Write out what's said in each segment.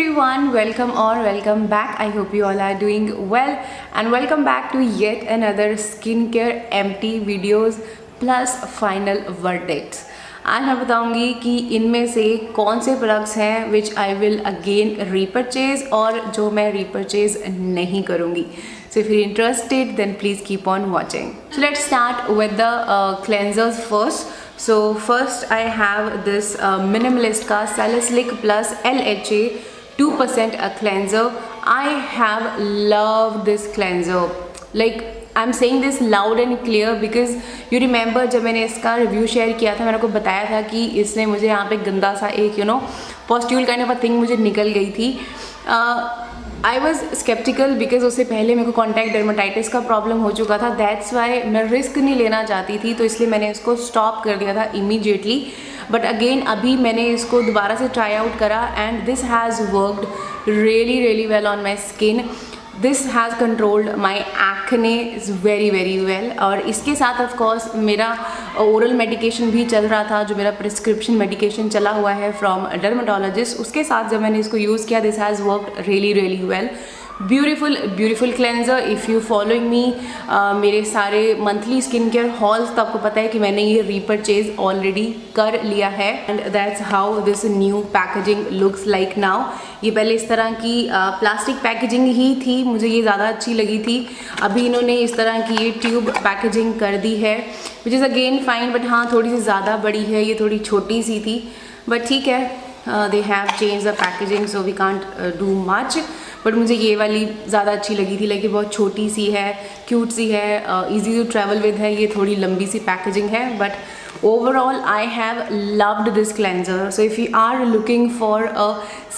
everyone, welcome back. I hope you all are doing well and welcome back to yet another skincare empty videos plus final verdicts. आज मैं बताऊंगी कि इनमें से कौन से प्रोडक्ट्स हैं विच आई विल अगेन रीपरचेज और जो मैं रीपरचेज नहीं करूंगी. So if you're interested then please keep on watching. So let's start with the cleansers first. So first I have this Minimalist का Salicylic Plus LHA 2% cleanser. I have loved this cleanser. Like I'm saying this loud and clear because you remember जब मैंने इसका review share किया था मैंने आपको बताया था कि इसने मुझे यहाँ पे गंदा सा एक पॉस्ट्यूल काइंड ऑफ थिंग मुझे निकल गई थी. आई वॉज स्केप्टिकल बिकॉज उससे पहले मेरे को कॉन्टैक्ट डर्माटाइटिस का प्रॉब्लम हो चुका था. दैट्स वाई मैं रिस्क नहीं लेना चाहती थी तो इसलिए मैंने इसको स्टॉप कर दिया था इमीडिएटली. बट अगेन अभी मैंने इसको दोबारा से ट्राई आउट करा and this has worked really well on my skin. This has controlled my acne is very well. और इसके साथ ऑफ कोर्स मेरा ओरल मेडिकेशन भी चल रहा था जो मेरा प्रिस्क्रिप्शन मेडिकेशन चला हुआ है फ्रॉम डर्माटोलॉजिस्ट. उसके साथ जब मैंने इसको यूज़ किया this has worked really well. Beautiful cleanser. If you following me मेरे सारे मंथली स्किन केयर हॉल्स तो आपको पता है कि मैंने ये रीपरचेज ऑलरेडी कर लिया है and that's how this new packaging looks like now. ये पहले इस तरह की प्लास्टिक पैकेजिंग ही थी, मुझे ये ज़्यादा अच्छी लगी थी. अभी इन्होंने इस तरह की ये ट्यूब पैकेजिंग कर दी है which is again fine. But हाँ थोड़ी सी ज़्यादा बड़ी है, ये थोड़ी छोटी सी थी बट ठीक है. They have change the packaging so we can't do much. But मुझे ये वाली ज़्यादा अच्छी लगी थी. लाइक ये बहुत छोटी सी है, क्यूट सी है, ईजी टू ट्रैवल विद है. ये थोड़ी लंबी सी पैकेजिंग है but overall I have loved this cleanser. So if you are looking for a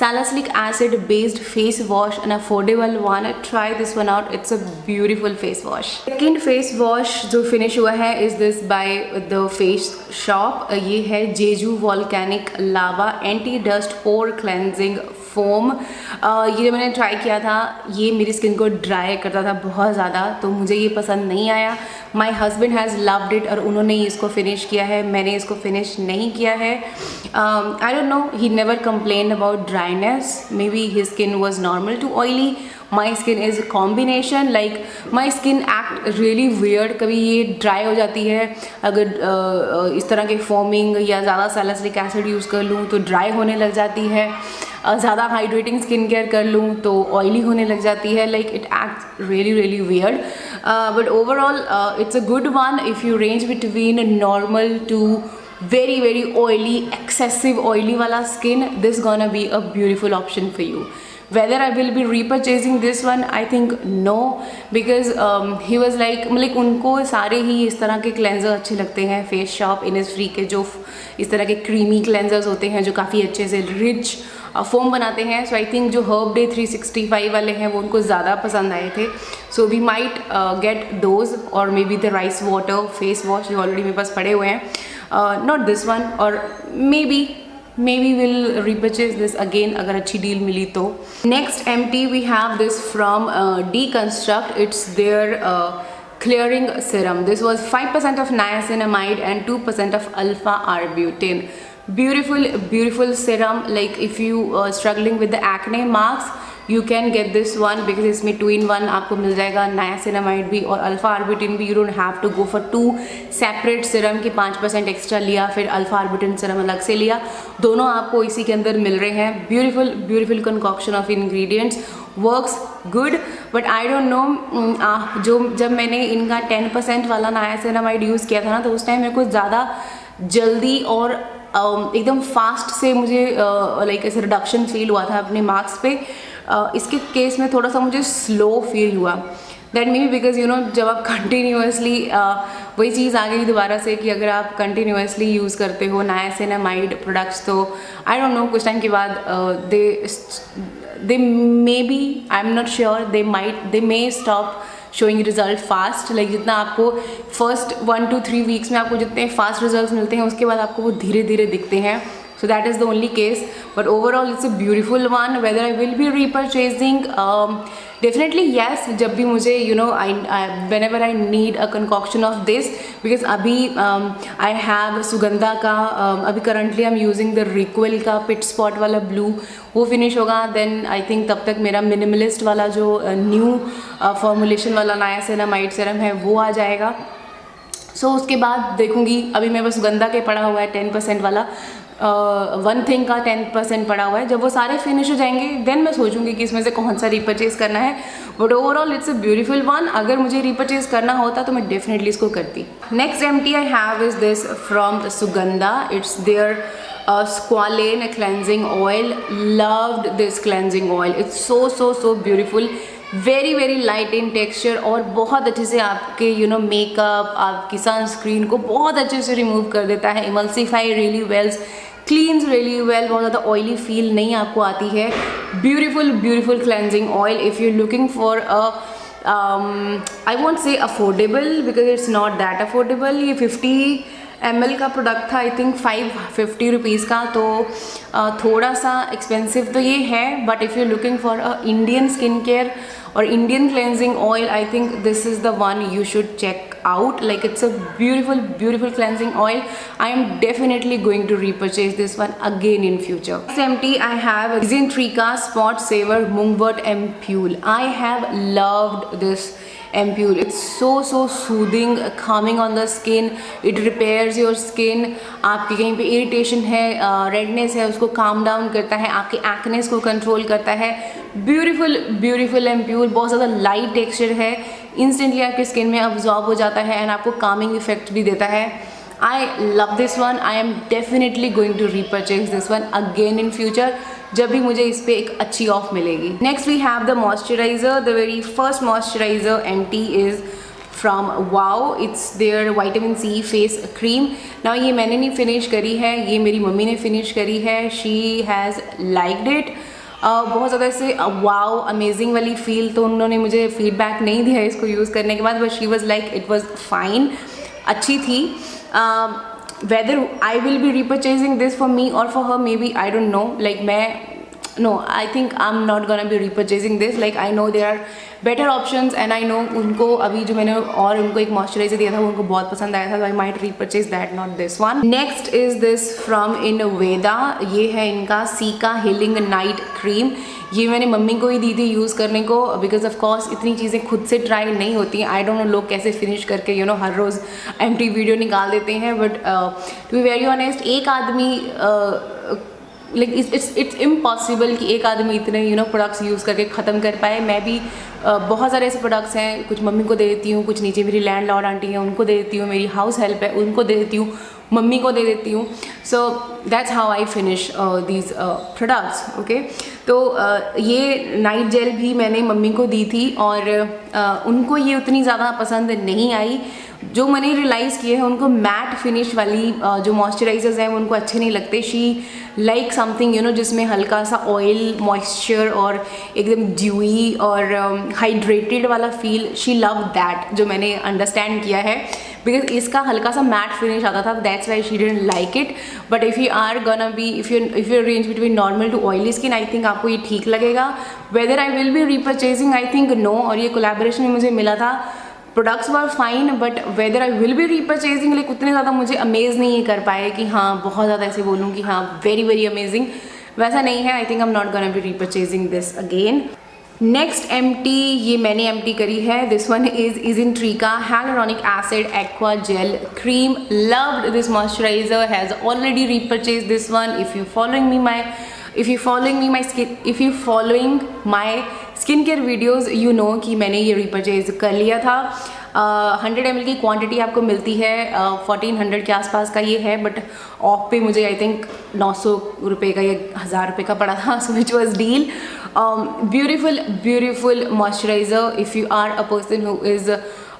salicylic acid based face wash, an affordable one, try this one out. It's a beautiful face wash. Second face wash जो finish हुआ है is this by the Face Shop. ये है Jeju Volcanic Lava Anti Dust Pore Cleansing foam. ये जो मैंने try किया था ये मेरी स्किन को ड्राई करता था बहुत ज़्यादा तो मुझे ये पसंद नहीं आया. My husband has loved it और उन्होंने ही इसको फिनिश किया है, मैंने इसको फिनिश नहीं किया है. I don't know, he never complain about dryness. Maybe his skin was normal to oily. My skin is combination. Like my skin act really weird. कभी ये ड्राई हो जाती है अगर इस तरह के फोमिंग या ज़्यादा सैलिसिलिक एसिड यूज़ कर लूँ तो ड्राई होने लग जाती है. ज़्यादा हाइड्रेटिंग स्किन केयर कर लूँ तो ऑयली होने लग जाती है. Like it act really weird. But overall it's a good one if you range between normal to very oily, excessive oily वाला skin. This gonna be a beautiful option for you. Whether I will be repurchasing this one, I think no, because he was like मतलब उनको सारे ही इस तरह के cleanser अच्छे लगते हैं. फेस शॉप इनिसफ्री के जो इस तरह के क्रीमी क्लेंजर्स होते हैं जो काफ़ी अच्छे से रिच फोम बनाते हैं. सो आई थिंक जो हर्ब डे 365 वाले हैं वो उनको ज़्यादा पसंद आए थे. So we might get those और maybe the rice water face wash जो ऑलरेडी मेरे पास पड़े हुए हैं. नॉट दिस वन और maybe will repurchase this again अगर अच्छी डील मिली तो. Next empty we have this from Deconstruct. It's their clearing serum. This was 5% of niacinamide and 2% of alpha arbutin. Beautiful serum. Like if you struggling with the acne marks you can get this one because इसमें 2-in-1 आपको मिल जाएगा. Niacinamide भी और alpha arbutin भी. You don't have to go for 2 separate serum के 5% extra लिया फिर alpha arbutin Siram अलग से लिया. दोनों आपको इसी के अंदर मिल रहे हैं. Beautiful concoction of ingredients. Works good but I don't no जो जब मैंने इनका 10% वाला नायासिनामाइड यूज़ किया था ना तो उस टाइम मेरे को ज़्यादा जल्दी और एकदम फास्ट से मुझे लाइक ऐसे रिडक्शन फील हुआ था अपने मार्क्स पे. इसके केस में थोड़ा सा मुझे स्लो फील हुआ. दैट मे बी बिकॉज जब आप कंटिन्यूसली वही चीज़ आ गई दोबारा से कि अगर आप कंटिन्यूसली यूज़ करते हो नायासिनामाइड प्रोडक्ट्स तो आई डोंट नो कुछ टाइम के बाद they maybe I am not sure they may stop showing result fast. Like जितना आपको फर्स्ट 1 to 3 वीक्स में आपको जितने फास्ट रिजल्ट मिलते हैं उसके बाद आपको वो धीरे दिखते हैं. so that is the only case, but overall it's a beautiful one. Whether I will be repurchasing, definitely yes, जब भी मुझे whenever I need a concoction of this, because अभी I have सुगंधा का, अभी currently I'm using the Requel का Pit Spot वाला blue, वो finish होगा, then I think तब तक मेरा minimalist वाला जो new formulation वाला niacinamide serum है वो आ जाएगा. सो उसके बाद देखूंगी. अभी मेरे पास सुगंधा के पड़ा हुआ है 10% वाला, वन थिंग का 10% पड़ा हुआ है. जब वो सारे फिनिश हो जाएंगे देन मैं सोचूंगी कि इसमें से कौन सा रिपर्चेज करना है. But overall it's a beautiful one. अगर मुझे रिपर्चेज करना होता तो मैं डेफिनेटली इसको करती. Next empty I have is this from Suganda. It's their Squalane cleansing oil. Loved this cleansing oil. It's so beautiful. Very very light in texture और बहुत अच्छे से आपके मेकअप, आपकी सनस्क्रीन को बहुत अच्छे से रिमूव कर देता है. Emulsify really well, cleans really well, बहुत ज़्यादा ऑयली फील नहीं आपको आती है. Beautiful cleansing oil. If you looking for a I won't say affordable because it's not that affordable. ये 50 ml का प्रोडक्ट था, आई थिंक 550 रुपीज़ का, तो थोड़ा सा एक्सपेंसिव तो ये है. But if you looking for a Indian skin care or Indian cleansing oil, I think this is the one you should check out. Like it's a beautiful cleansing oil. I am definitely going to repurchase this one again in future. Next empty I have Zintrika Spot Saver Mungwort Ampule. I have loved this ampule. It's so soothing, calming on the skin. It repairs your skin. आपकी कहीं पे irritation है, redness है, उसको calm down करता है, आपके एक्नेस को कंट्रोल करता है. Beautiful ampoule. बहुत ज़्यादा लाइट टेक्सचर है, इंस्टेंटली आपके स्किन में अब्जॉर्ब हो जाता है एंड आपको कामिंग इफेक्ट भी देता है. I love this one. I am definitely going to repurchase this one again in future, जब भी मुझे इस पर एक अच्छी ऑफ मिलेगी. Next we have the moisturizer. The very first moisturizer empty is from wow. It's their vitamin C face cream. Now ये मैंने नहीं फिनिश करी है, ये मेरी मम्मी ने फिनिश करी है. She has liked it. बहुत ज़्यादा ऐसे वाओ अमेजिंग वाली फील तो उन्होंने मुझे फीडबैक नहीं दिया इसको यूज़ करने के बाद, but she was like it was fine, अच्छी थी. whether I will be repurchasing this for me or for her, maybe I don't know. Like I think I'm not gonna be repurchasing this. Like I know there are better options and I know उनको अभी जो मैंने और उनको एक moisturiser दिया था वो उनको बहुत पसंद आया था, so I might repurchase that, not this one. Next is this from Innoveda. ये है इनका सीका हीलिंग नाइट क्रीम. ये मैंने मम्मी को ही दी थी यूज़ करने को, बिकॉज ऑफ कोर्स इतनी चीज़ें खुद से ट्राई नहीं होती हैं. आई डोंट नो लोग कैसे फिनिश करके हर रोज़ एम्प्टी वीडियो निकाल देते हैं, but to be very honest एक आदमी लाइक इट्स इम्पॉसिबल कि एक आदमी इतने प्रोडक्ट्स यूज़ करके ख़त्म कर पाए. मैं भी बहुत सारे ऐसे प्रोडक्ट्स हैं, कुछ मम्मी को दे देती हूँ, कुछ नीचे मेरी लैंड लॉर्ड आंटी हैं उनको दे देती हूँ, मेरी हाउस हेल्प है उनको दे देती हूँ, मम्मी को दे देती हूँ. So that's how I finish these products. Okay, तो ये नाइट जेल भी मैंने मम्मी को दी थी और उनको ये उतनी ज़्यादा पसंद नहीं आई. जो मैंने रियलाइज़ किए हैं उनको मैट फिनिश वाली जो मॉइस्चराइजर्स हैं वो उनको अच्छे नहीं लगते. शी लाइक समथिंग जिसमें हल्का सा ऑयल मॉइस्चर और एकदम ड्यूई और हाइड्रेटेड वाला फील. शी लव दैट, जो मैंने अंडरस्टैंड किया है, बिकॉज इसका हल्का सा मैट फिनिश आता था, that's why she didn't like it. But if you are gonna be if you range between normal to oily skin, I think आपको ये ठीक लगेगा. Whether I will be repurchasing, I think no. और ये collaboration में मुझे मिला था, products were fine, but whether I will be repurchasing, like उतने ज़्यादा मुझे अमेज नहीं कर पाए कि हाँ बहुत ज़्यादा ऐसे बोलूँ कि हाँ वेरी अमेजिंग, वैसा नहीं है. I think I am not gonna be repurchasing this again. Next empty, ये मैंने एम्प्टी करी है. This one is Zintrika Hyaluronic Acid Aqua Gel Cream. Loved this moisturizer. Has already repurchased this one. If you following my skincare videos, you know कि मैंने ये repurchase कर लिया था. 100 ml की क्वांटिटी आपको मिलती है, 1400 के आसपास का ये है, बट ऑफ पे मुझे आई थिंक 900 रुपये का या 1000 रुपये का पड़ा था, so which was deal. Beautiful moisturiser. If you are a person who is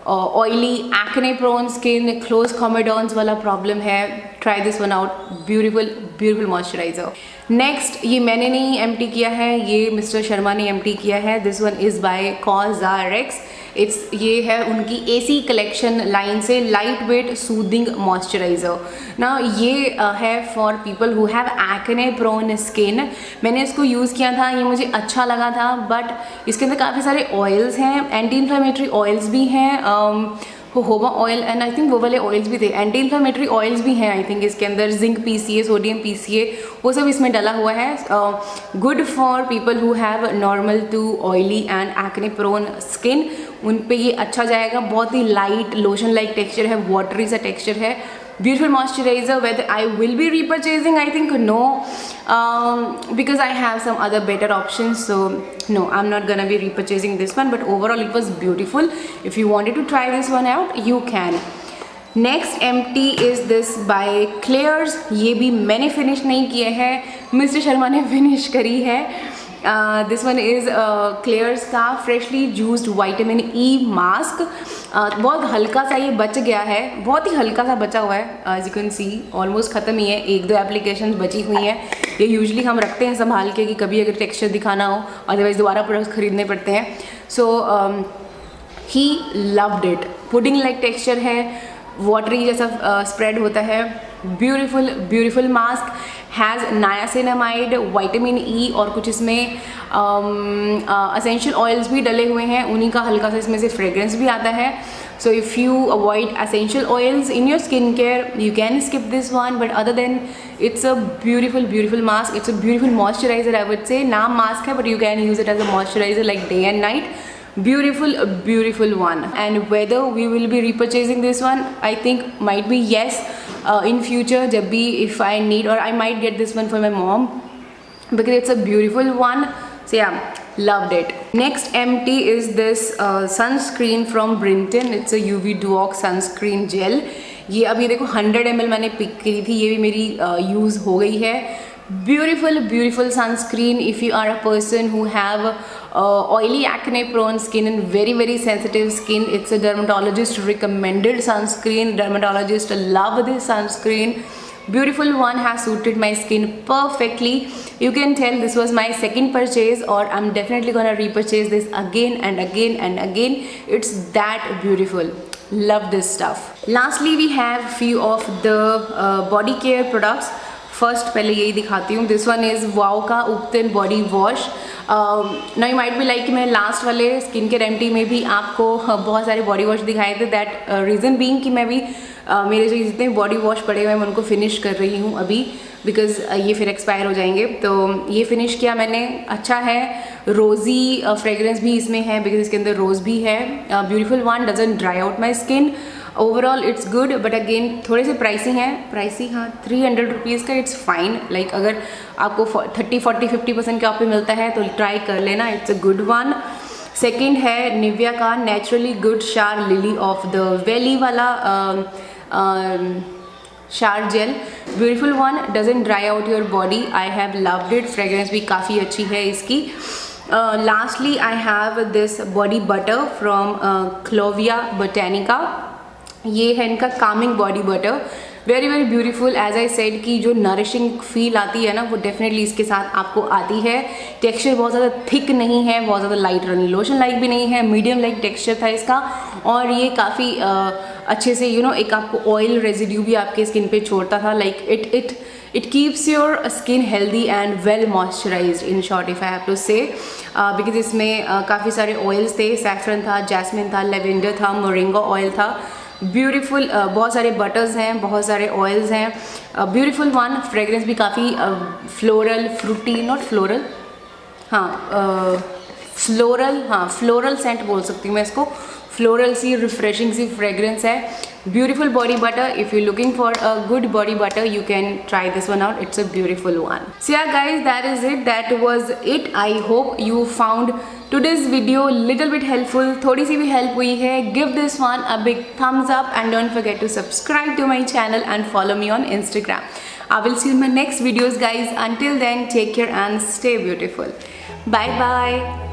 oily, acne prone skin, close comedones वाला प्रॉब्लम है, try this one out. Beautiful moisturiser. Next, ये मैंने नहीं एम्प्टी किया है, ये मिस्टर शर्मा ने एम्प्टी किया है. This one is by COSRX. ये है उनकी AC कलेक्शन लाइन से लाइट वेट सूदिंग मॉइस्चराइज़र ना। ये है for people who have acne prone skin. मैंने इसको यूज़ किया था, ये मुझे अच्छा लगा था, बट इसके अंदर काफ़ी सारे ऑयल्स हैं, एंटी इन्फ्लेमेटरी ऑयल्स भी हैं, होबा ऑयल एंड आई थिंक वो वाले ऑयल्स भी थे, एंटी इन्फ्लेमेटरी ऑयल्स भी हैं आई थिंक इसके अंदर, जिंक PCA, सोडियम PCA, वो सब इसमें डला हुआ है। Good for people who have normal to oily and acne prone skin, उन पे ये अच्छा जाएगा। बहुत ही लाइट लोशन लाइक टेक्सचर है, वाटरी सा टेक्सचर है, beautiful moisturizer. Whether I will be repurchasing, I think no, because I have some other better options, so no, I'm not gonna be repurchasing this one, but overall it was beautiful. If you wanted to try this one out, you can. Next empty is this by Claire's. ये भी मैंने finish नहीं किया है, mister Sharma ने finish करी है। This one is क्लेयर्स का फ्रेशली जूस्ड विटामिन E मास्क। बहुत हल्का सा ये बच गया है, बहुत ही हल्का सा बचा हुआ है, as you can see almost ख़त्म ही है, 1-2 एप्लीकेशन बची हुई हैं। ये यूजुअली हम रखते हैं संभाल के कि कभी अगर टेक्सचर दिखाना हो, अदरवाइज दोबारा प्रोडक्ट्स खरीदने पड़ते हैं। So he loved it. Pudding like texture है, वाटरी जैसा स्प्रेड होता है, beautiful mask, has niacinamide, vitamin E और कुछ इसमें असेंशियल ऑयल्स भी डले हुए हैं, उन्हीं का हल्का सा इसमें से फ्रेग्रेंस भी आता है। So if you avoid essential oils in your skin care, you can skip this one, but other than it's a beautiful mask, it's a beautiful moisturizer I would say. नाम मास्क है, but you can use it as a moisturizer like day and night. Beautiful one. And whether we will be repurchasing this one, I think might be yes, in future जब भी if I need, or I might get this one for my mom because it's a beautiful one. So yeah, loved it. Next empty is this sunscreen from Brinton. It's a UV Duox sunscreen gel. ये अभी देखो 100 ml मैंने pick करी थी, ये भी मेरी use हो गई है। Beautiful sunscreen if you are a person who have oily acne prone skin and very sensitive skin. It's a dermatologist recommended sunscreen. Dermatologist love this sunscreen. Beautiful one, has suited my skin perfectly. You can tell this was my second purchase, or I'm definitely gonna repurchase this again and again. It's that beautiful. Love this stuff. Lastly, we have few of the body care products. First पहले यही दिखाती हूँ। This one is wow का ubtan body wash. Now you might be like कि मैं last वाले skin care empty में भी आपको बहुत सारे बॉडी वॉश दिखाए थे। दैट रीज़न बीइंग कि मैं भी मेरे जो जितने बॉडी वॉश पड़े हुए हैं मैं उनको फिनिश कर रही हूँ अभी, बिकॉज ये फिर एक्सपायर हो जाएंगे। तो ये फिनिश किया मैंने, अच्छा है। रोज़ी फ्रेगरेंस भी इसमें है बिकॉज इसके अंदर रोज़ भी है। Beautiful one, doesn't dry out my skin. Overall it's good, but again थोड़े से प्राइसी हैं, प्राइसी हाँ 300 रुपीज़ का। इट्स फाइन, लाइक अगर आपको 30-40-50% के ऑफ पे मिलता है तो ट्राई कर लेना, it's a good one. Second है निविया का naturally good shower lily of the valley वाला shower gel. Beautiful one, doesn't dry out your body. I have loved it. Fragrance भी काफ़ी अच्छी है इसकी। Lastly I have this body butter from Clovia Botanica. ये है इनका calming body butter, very beautiful. As I said कि जो नरिशिंग फील आती है ना, वो डेफिनेटली इसके साथ आपको आती है। टेक्सचर बहुत ज़्यादा थिक नहीं है, बहुत ज़्यादा लाइट रनी लोशन लाइक भी नहीं है, मीडियम लाइक टेक्सचर था इसका। और ये काफ़ी अच्छे से एक आपको ऑयल रेजिड्यू भी आपके स्किन पे छोड़ता था। Like it keeps your skin healthy and well moisturized, in short if I have to say, because इसमें काफ़ी सारे ऑयल्स थे, सैफरन था, जैस्मिन था, लेवेंडर था, मोरिंगा ऑयल था। ब्यूटीफुल, बहुत सारे बटर्स हैं, बहुत सारे ऑयल्स हैं। Beautiful one. फ्रेगरेंस भी काफ़ी floral, fruity, not floral, floral scent बोल सकती हूँ मैं इसको। फ्लोरल सी रिफ्रेशिंग सी फ्रेगरेंस है। Beautiful body butter. If you looking for a good body butter, you can try this one out. It's a beautiful one. So yeah guys, that is it. That was it. I hope you found today's video little bit helpful. थोड़ी सी भी help हुई है, give this one a big thumbs up and don't forget to subscribe to my channel and follow me on Instagram. I will see you in my next videos guys. Until then, take care and stay beautiful. Bye bye.